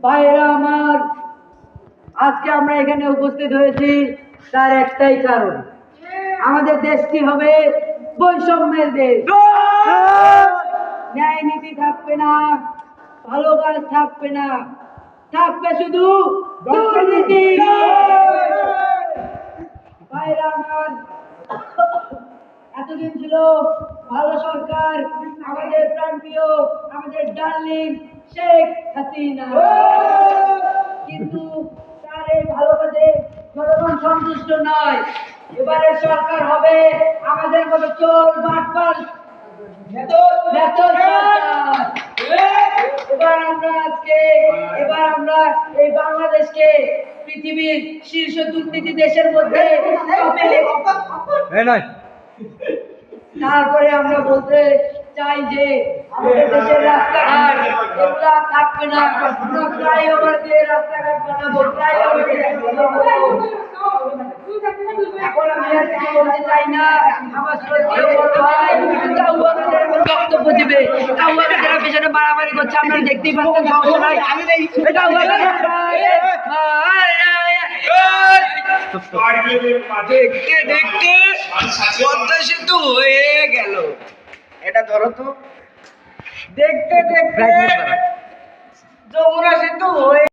ভাইরা আমার, আজকে আমরা এখানে উপস্থিত হয়েছি তার একটাই কারণ, আমাদের দেশটি হবে বৈষম্যের দেশ। ন্যায় নীতি থাকবে না, ভালো কাজ থাকবে না, থাকবে শুধু দুর্নীতি। ভাইরা আমার, এতদিন ছিল ভালো সরকার, আমাদের প্রাণপ্রিয়, আমাদের ডার্লিং শেখ হাসিনা, কিন্তু তার এই ভালো কাজে জনগণ সন্তুষ্ট নয়। এবারে সরকার হবে আমাদের মতো চোর বাটপার এবার আমরা এই বাংলাদেশকে পৃথিবীর শীর্ষ দুর্নীতি দেশের মধ্যে তারপরে আমরা বলতে চাই যে আমাদের দেশের রাস্তাঘাট এগুলা থাকবে না, আমরা ফ্লাইওভার দিয়ে রাস্তাঘাট বানাবো, ফ্লাইওভার দিয়ে এখন আমি আর কিছু বলতে চাই না। আমার শ্রদ্ধেয় বড় ভাই কাউয়াদের বক্তব্য দিবে। কাউয়াদের পেছনে মারামারি করছে, আপনারা দেখতেই পাচ্ছেন, সমস্যা নাই। দেখতে দেখতে পদ্মা সেতু হয়ে গেল। এটা ধরো তো, দেখতে দেখতে যমুনা সেতু হয়ে